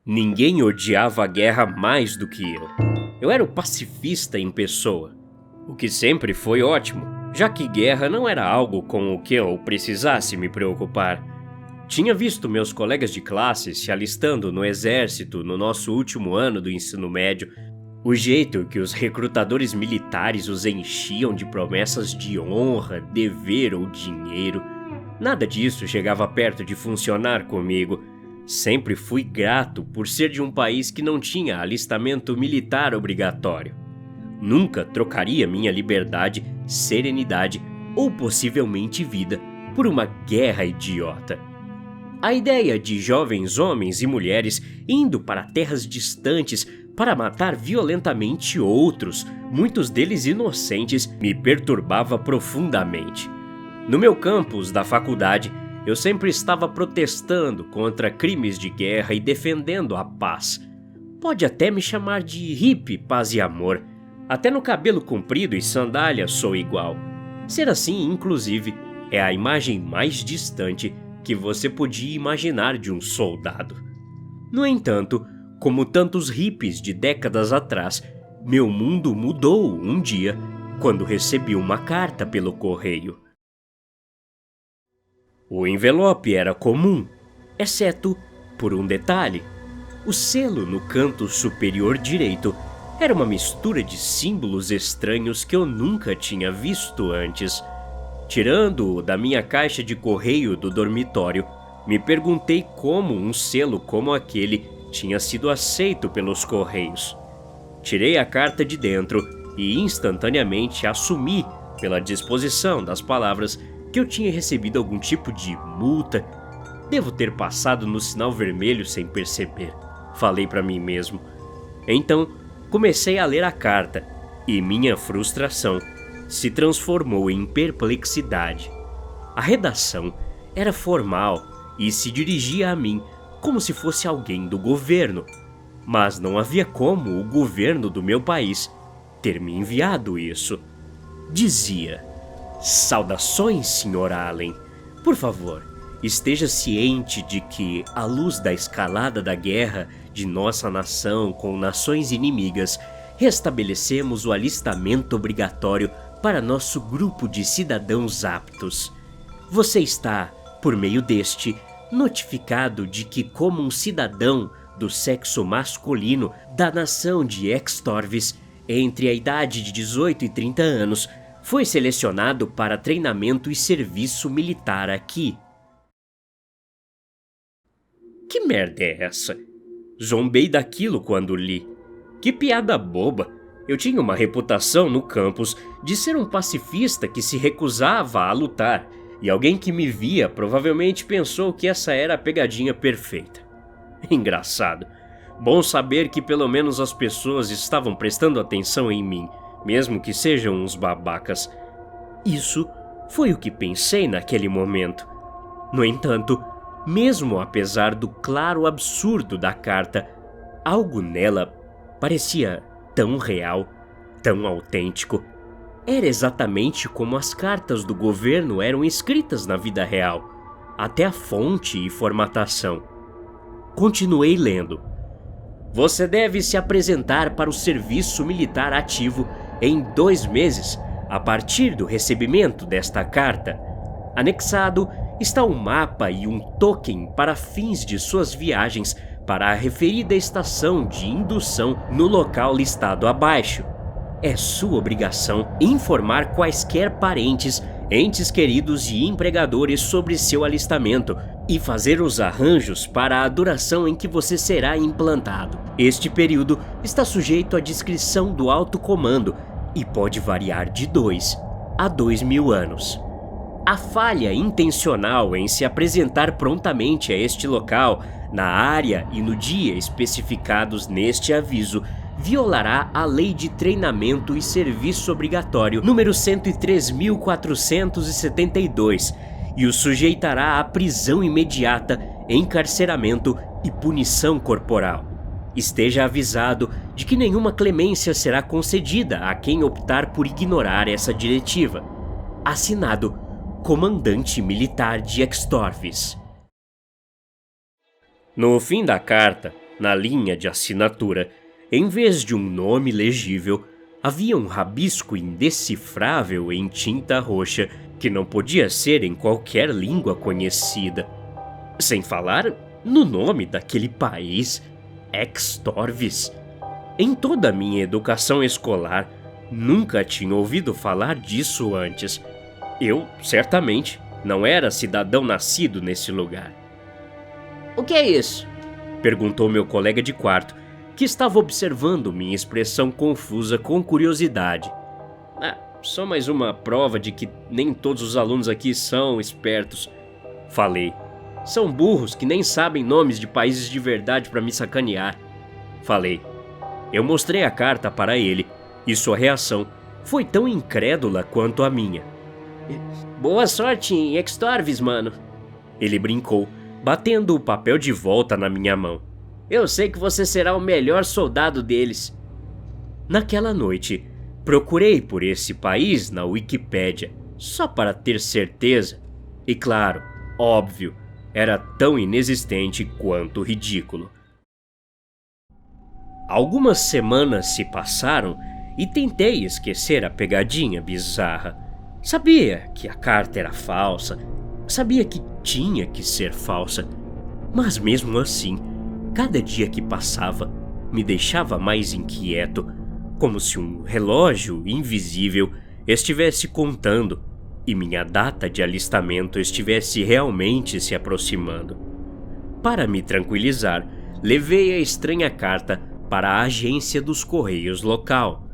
Ninguém odiava a guerra mais do que eu. Eu era o pacifista em pessoa, o que sempre foi ótimo, já que guerra não era algo com o que eu precisasse me preocupar. Tinha visto meus colegas de classe se alistando no exército no nosso último ano do ensino médio, o jeito que os recrutadores militares os enchiam de promessas de honra, dever ou dinheiro. Nada disso chegava perto de funcionar comigo. Sempre fui grato por ser de um país que não tinha alistamento militar obrigatório. Nunca trocaria minha liberdade, serenidade ou possivelmente vida por uma guerra idiota. A ideia de jovens homens e mulheres indo para terras distantes para matar violentamente outros, muitos deles inocentes, me perturbava profundamente. No meu campus da faculdade, eu sempre estava protestando contra crimes de guerra e defendendo a paz. Pode até me chamar de hippie, paz e amor. Até no cabelo comprido e sandália sou igual. Ser assim, inclusive, é a imagem mais distante que você podia imaginar de um soldado. No entanto, como tantos hippies de décadas atrás, meu mundo mudou um dia quando recebi uma carta pelo correio. O envelope era comum, exceto por um detalhe. O selo no canto superior direito era uma mistura de símbolos estranhos que eu nunca tinha visto antes. Tirando-o da minha caixa de correio do dormitório, me perguntei como um selo como aquele tinha sido aceito pelos correios. Tirei a carta de dentro e instantaneamente assumi, pela disposição das palavras, que eu tinha recebido algum tipo de multa. Devo ter passado no sinal vermelho sem perceber, falei para mim mesmo. Então, comecei a ler a carta e minha frustração se transformou em perplexidade. A redação era formal e se dirigia a mim como se fosse alguém do governo, mas não havia como o governo do meu país ter me enviado isso. Dizia: "Saudações, Sr. Allen. Por favor, esteja ciente de que, à luz da escalada da guerra de nossa nação com nações inimigas, restabelecemos o alistamento obrigatório para nosso grupo de cidadãos aptos. Você está, por meio deste, notificado de que, como um cidadão do sexo masculino da nação de Extorvis, entre a idade de 18 e 30 anos, foi selecionado para treinamento e serviço militar aqui." Que merda é essa? Zombei daquilo quando li. Que piada boba. Eu tinha uma reputação no campus de ser um pacifista que se recusava a lutar, e alguém que me via provavelmente pensou que essa era a pegadinha perfeita. Engraçado. Bom saber que pelo menos as pessoas estavam prestando atenção em mim, mesmo que sejam uns babacas. Isso foi o que pensei naquele momento. No entanto, mesmo apesar do claro absurdo da carta, algo nela parecia tão real, tão autêntico. Era exatamente como as cartas do governo eram escritas na vida real, até a fonte e formatação. Continuei lendo. "Você deve se apresentar para o serviço militar ativo em 2 meses, a partir do recebimento desta carta. Anexado está um mapa e um token para fins de suas viagens para a referida estação de indução no local listado abaixo. É sua obrigação informar quaisquer parentes, entes queridos e empregadores sobre seu alistamento e fazer os arranjos para a duração em que você será implantado. Este período está sujeito à discrição do alto comando e pode variar de 2 a 2.000 anos. A falha intencional em se apresentar prontamente a este local, na área e no dia especificados neste aviso, violará a Lei de Treinamento e Serviço Obrigatório número 103.472 e o sujeitará à prisão imediata, encarceramento e punição corporal. Esteja avisado de que nenhuma clemência será concedida a quem optar por ignorar essa diretiva. Assinado, Comandante Militar de Extorvis." No fim da carta, Na linha de assinatura, em vez de um nome legível, havia um rabisco indecifrável em tinta roxa que não podia ser em qualquer língua conhecida. Sem falar no nome daquele país, Extorvis. Em toda a minha educação escolar, nunca tinha ouvido falar disso antes. Eu, certamente, não era cidadão nascido nesse lugar. O que é isso? Perguntou meu colega de quarto, que estava observando minha expressão confusa com curiosidade. Só mais uma prova de que nem todos os alunos aqui são espertos. Falei. São burros que nem sabem nomes de países de verdade para me sacanear. Falei. Eu mostrei a carta para ele, e sua reação foi tão incrédula quanto a minha. Boa sorte em Extorvis, mano. Ele brincou, batendo o papel de volta na minha mão. Eu sei que você será o melhor soldado deles. Naquela noite, procurei por esse país na Wikipédia, só para ter certeza. E claro, óbvio, era tão inexistente quanto ridículo. Algumas semanas se passaram e tentei esquecer a pegadinha bizarra. Sabia que a carta era falsa, sabia que tinha que ser falsa, mas mesmo assim, cada dia que passava me deixava mais inquieto, como se um relógio invisível estivesse contando e minha data de alistamento estivesse realmente se aproximando. Para me tranquilizar, levei a estranha carta para a agência dos Correios local.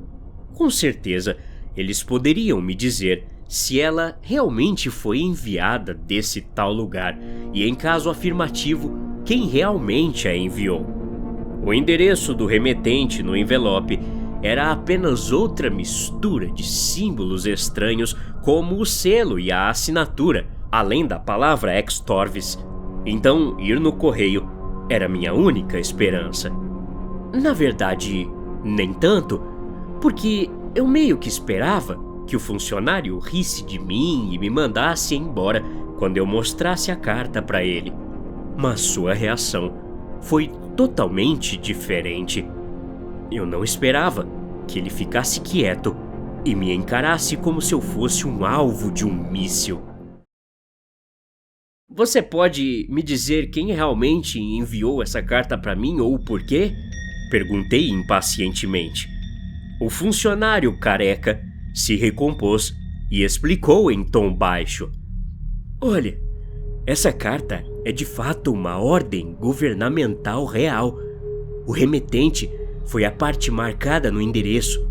Com certeza, eles poderiam me dizer se ela realmente foi enviada desse tal lugar e, em caso afirmativo, quem realmente a enviou. O endereço do remetente no envelope era apenas outra mistura de símbolos estranhos como o selo e a assinatura, além da palavra Extorvis. Então, ir no correio era minha única esperança. Na verdade, nem tanto, porque eu meio que esperava que o funcionário risse de mim e me mandasse embora quando eu mostrasse a carta para ele. Mas sua reação foi totalmente diferente. Eu não esperava que ele ficasse quieto e me encarasse como se eu fosse um alvo de um míssil. Você pode me dizer quem realmente enviou essa carta para mim ou o porquê? Perguntei impacientemente. O funcionário careca se recompôs e explicou em tom baixo. Olha, essa carta é de fato uma ordem governamental real. O remetente foi a parte marcada no endereço.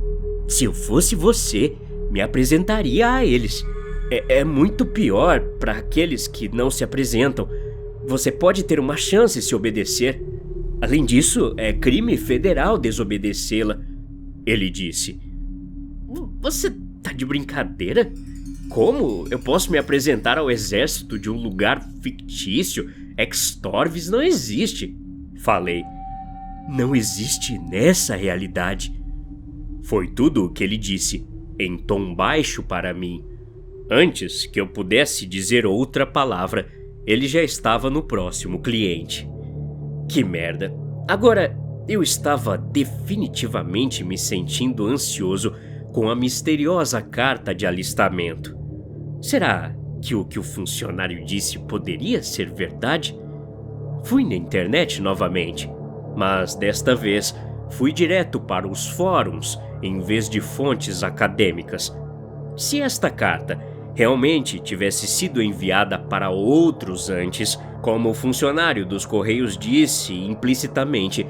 Se eu fosse você, me apresentaria a eles. É muito pior para aqueles que não se apresentam. Você pode ter uma chance se obedecer. Além disso, é crime federal desobedecê-la, ele disse. Você tá de brincadeira? Como eu posso me apresentar ao exército de um lugar fictício? Extorvis não existe. Falei. Não existe nessa realidade. Foi tudo o que ele disse, em tom baixo para mim. Antes que eu pudesse dizer outra palavra, ele já estava no próximo cliente. Que merda. Agora, eu estava definitivamente me sentindo ansioso com a misteriosa carta de alistamento. Será que o funcionário disse poderia ser verdade? Fui na internet novamente, mas desta vez fui direto para os fóruns em vez de fontes acadêmicas. Se esta carta realmente tivesse sido enviada para outros antes, como o funcionário dos Correios disse implicitamente,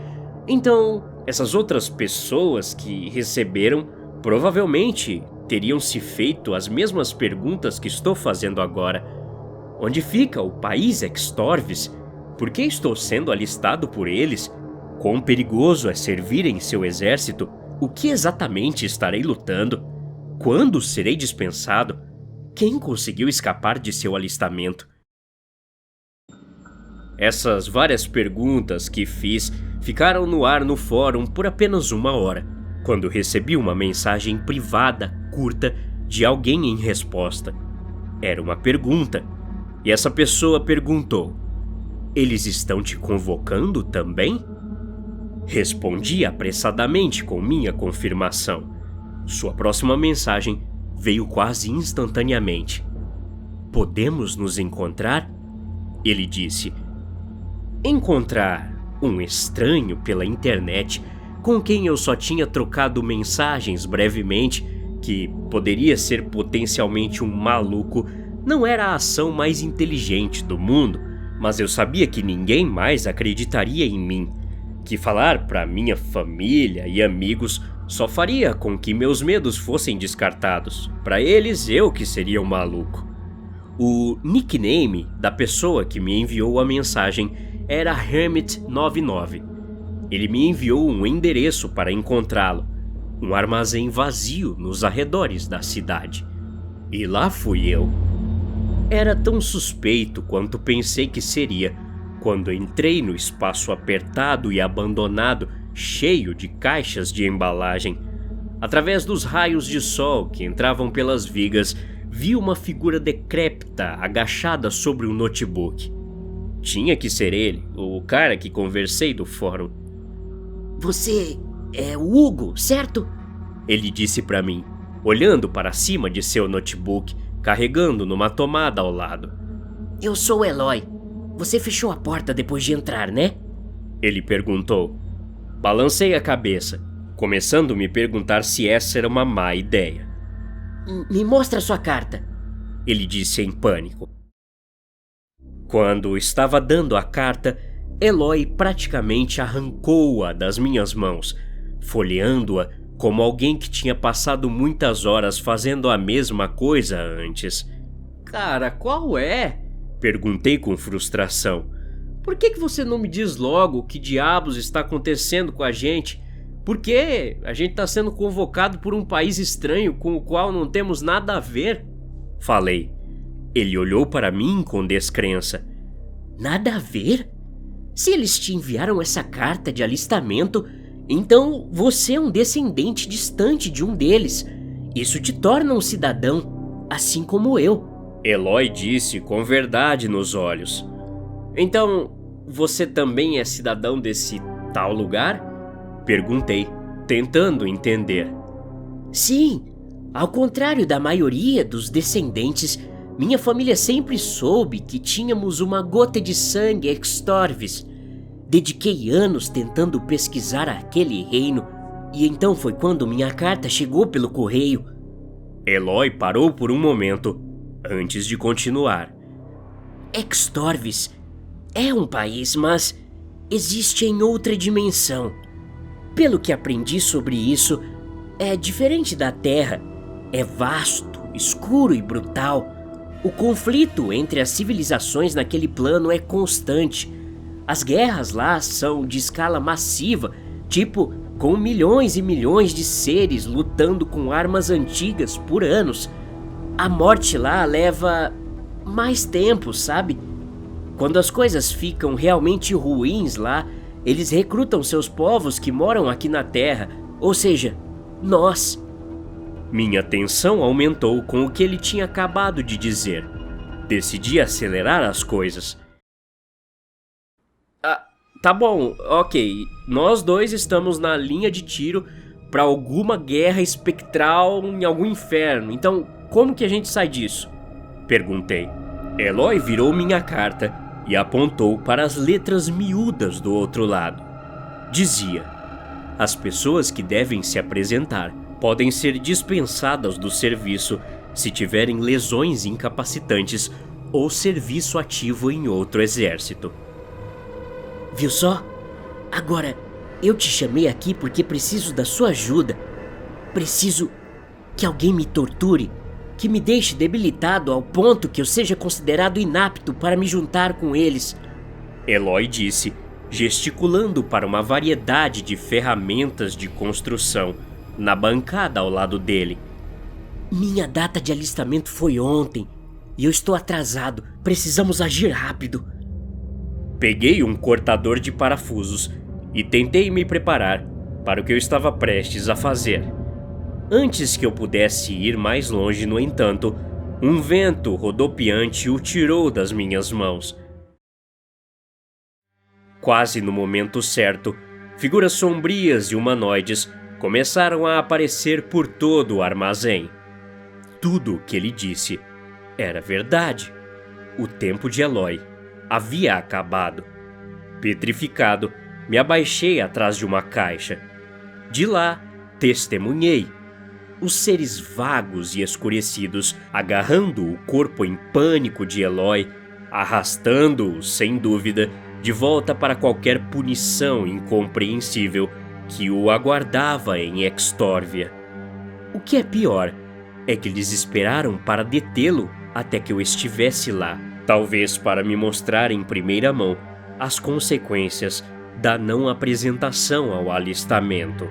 então essas outras pessoas que receberam provavelmente teriam se feito as mesmas perguntas que estou fazendo agora. Onde fica o país Extorvis? Por que estou sendo alistado por eles? Quão perigoso é servir em seu exército? O que exatamente estarei lutando? Quando serei dispensado? Quem conseguiu escapar de seu alistamento? Essas várias perguntas que fiz ficaram no ar no fórum por apenas 1 hora, quando recebi uma mensagem privada, curta, de alguém em resposta. Era uma pergunta, e essa pessoa perguntou: eles estão te convocando também? Respondi apressadamente com minha confirmação. Sua próxima mensagem veio quase instantaneamente. Podemos nos encontrar? Ele disse. Encontrar um estranho pela internet com quem eu só tinha trocado mensagens brevemente, que poderia ser potencialmente um maluco, não era a ação mais inteligente do mundo, mas eu sabia que ninguém mais acreditaria em mim, que falar para minha família e amigos só faria com que meus medos fossem descartados. Para eles, eu que seria o maluco. O nickname da pessoa que me enviou a mensagem era Hermit99. Ele me enviou um endereço para encontrá-lo, um armazém vazio nos arredores da cidade. E lá fui eu. Era tão suspeito quanto pensei que seria quando entrei no espaço apertado e abandonado, cheio de caixas de embalagem. Através dos raios de sol que entravam pelas vigas, vi uma figura decrépita agachada sobre um notebook. Tinha que ser ele, o cara que conversei do fórum. Você é o Hugo, certo? Ele disse para mim, olhando para cima de seu notebook, carregando numa tomada ao lado. Eu sou o Eloy. Você fechou a porta depois de entrar, né? Ele perguntou. Balancei a cabeça, começando a me perguntar se essa era uma má ideia. Me mostra sua carta. Ele disse em pânico. Quando estava dando a carta, Eloy praticamente arrancou-a das minhas mãos, folheando-a como alguém que tinha passado muitas horas fazendo a mesma coisa antes. Cara, qual é? Perguntei com frustração. Por que você não me diz logo o que diabos está acontecendo com a gente? Por que a gente está sendo convocado por um país estranho com o qual não temos nada a ver? Falei. Ele olhou para mim com descrença. Nada a ver? Se eles te enviaram essa carta de alistamento, então você é um descendente distante de um deles. Isso te torna um cidadão, assim como eu. Eloy disse com verdade nos olhos. Então, você também é cidadão desse tal lugar? Perguntei, tentando entender. Sim, ao contrário da maioria dos descendentes, minha família sempre soube que tínhamos uma gota de sangue extorvis. Dediquei anos tentando pesquisar aquele reino, e então foi quando minha carta chegou pelo correio. Eloy parou por um momento, antes de continuar. Extorvis é um país, mas existe em outra dimensão. Pelo que aprendi sobre isso, é diferente da Terra. É vasto, escuro e brutal. O conflito entre as civilizações naquele plano é constante. As guerras lá são de escala massiva, tipo com milhões e milhões de seres lutando com armas antigas por anos. A morte lá leva mais tempo, sabe? Quando as coisas ficam realmente ruins lá, eles recrutam seus povos que moram aqui na Terra, ou seja, nós. Minha tensão aumentou com o que ele tinha acabado de dizer. Decidi acelerar as coisas. Tá bom, ok. Nós dois estamos na linha de tiro para alguma guerra espectral em algum inferno. Então, como que a gente sai disso? Perguntei. Eloy virou minha carta e apontou para as letras miúdas do outro lado. Dizia: as pessoas que devem se apresentar podem ser dispensadas do serviço se tiverem lesões incapacitantes ou serviço ativo em outro exército. Viu só? Agora, eu te chamei aqui porque preciso da sua ajuda. Preciso que alguém me torture, que me deixe debilitado ao ponto que eu seja considerado inapto para me juntar com eles. Eloy disse, gesticulando para uma variedade de ferramentas de construção na bancada ao lado dele. Minha data de alistamento foi ontem e eu estou atrasado. Precisamos agir rápido. Peguei um cortador de parafusos e tentei me preparar para o que eu estava prestes a fazer. Antes que eu pudesse ir mais longe, no entanto, um vento rodopiante o tirou das minhas mãos. Quase no momento certo, Figuras sombrias e humanoides começaram a aparecer por todo o armazém. Tudo o que ele disse era verdade. O tempo de Eloy havia acabado. Petrificado, me abaixei atrás de uma caixa. De lá, testemunhei os seres vagos e escurecidos agarrando o corpo em pânico de Eloy, arrastando-o, sem dúvida, de volta para qualquer punição incompreensível que o aguardava em Extórvia. O que é pior é que eles esperaram para detê-lo até que eu estivesse lá, talvez para me mostrar em primeira mão as consequências da não apresentação ao alistamento.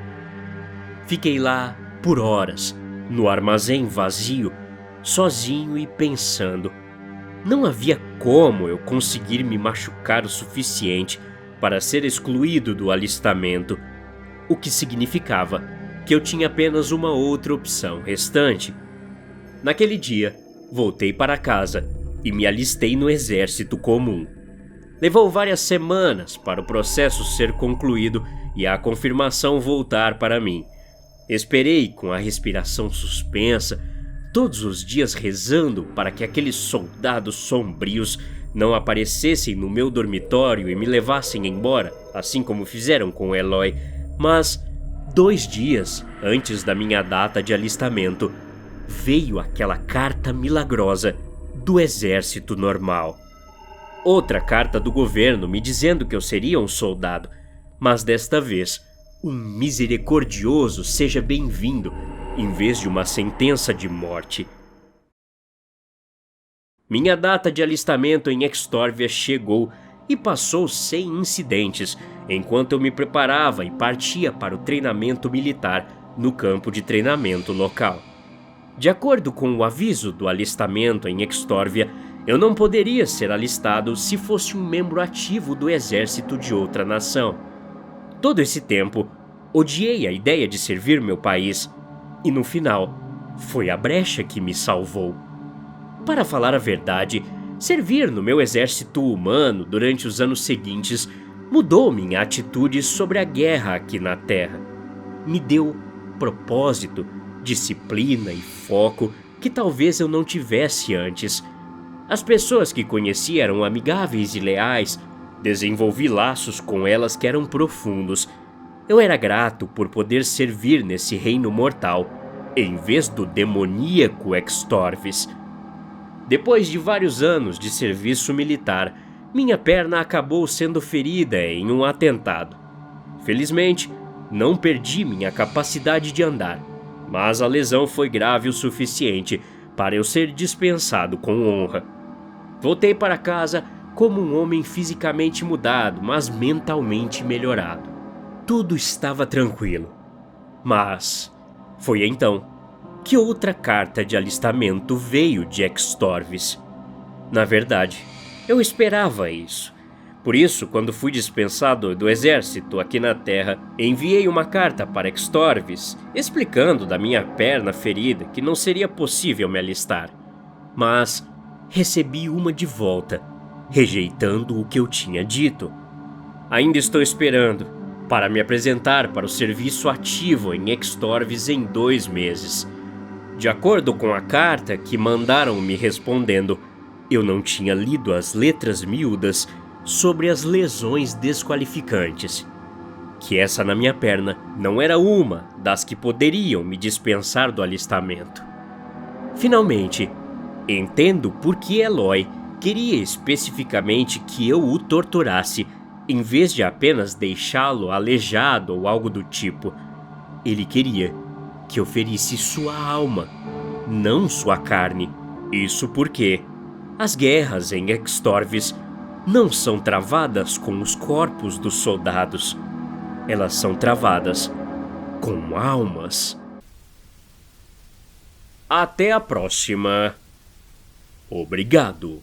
Fiquei lá por horas, no armazém vazio, sozinho e pensando. Não havia como eu conseguir me machucar o suficiente para ser excluído do alistamento, o que significava que eu tinha apenas uma outra opção restante. Naquele dia, voltei para casa e me alistei no exército comum. Levou várias semanas para o processo ser concluído e a confirmação voltar para mim. Esperei com a respiração suspensa, todos os dias rezando para que aqueles soldados sombrios não aparecessem no meu dormitório e me levassem embora, assim como fizeram com Eloy. Mas, 2 dias antes da minha data de alistamento, veio aquela carta milagrosa do exército normal. Outra carta do governo me dizendo que eu seria um soldado, mas desta vez, um misericordioso seja bem-vindo, em vez de uma sentença de morte. Minha data de alistamento em Extórvia chegou e passou sem incidentes, enquanto eu me preparava e partia para o treinamento militar no campo de treinamento local. De acordo com o aviso do alistamento em Extórvia, eu não poderia ser alistado se fosse um membro ativo do exército de outra nação. Todo esse tempo, odiei a ideia de servir meu país, e no final, foi a brecha que me salvou. Para falar a verdade, servir no meu exército humano durante os anos seguintes mudou minha atitude sobre a guerra aqui na Terra. Me deu propósito, disciplina e foco que talvez eu não tivesse antes. As pessoas que conheci eram amigáveis e leais, desenvolvi laços com elas que eram profundos. Eu era grato por poder servir nesse reino mortal, em vez do demoníaco Extorvis. Depois de vários anos de serviço militar, minha perna acabou sendo ferida em um atentado. Felizmente, não perdi minha capacidade de andar, mas a lesão foi grave o suficiente para eu ser dispensado com honra. Voltei para casa como um homem fisicamente mudado, mas mentalmente melhorado. Tudo estava tranquilo. Mas foi então que outra carta de alistamento veio de Extorvis. Na verdade, eu esperava isso. Por isso, quando fui dispensado do exército aqui na Terra, enviei uma carta para Extorvis, explicando da minha perna ferida que não seria possível me alistar. Mas recebi uma de volta, rejeitando o que eu tinha dito. Ainda estou esperando para me apresentar para o serviço ativo em Extorvis em 2 meses. De acordo com a carta que mandaram me respondendo, eu não tinha lido as letras miúdas sobre as lesões desqualificantes. Que essa na minha perna não era uma das que poderiam me dispensar do alistamento. Finalmente, entendo por que Eloy queria especificamente que eu o torturasse, em vez de apenas deixá-lo aleijado ou algo do tipo. Ele queria que eu ferisse sua alma, não sua carne. Isso porque as guerras em Extorvis não são travadas com os corpos dos soldados. Elas são travadas com almas. Até a próxima. Obrigado.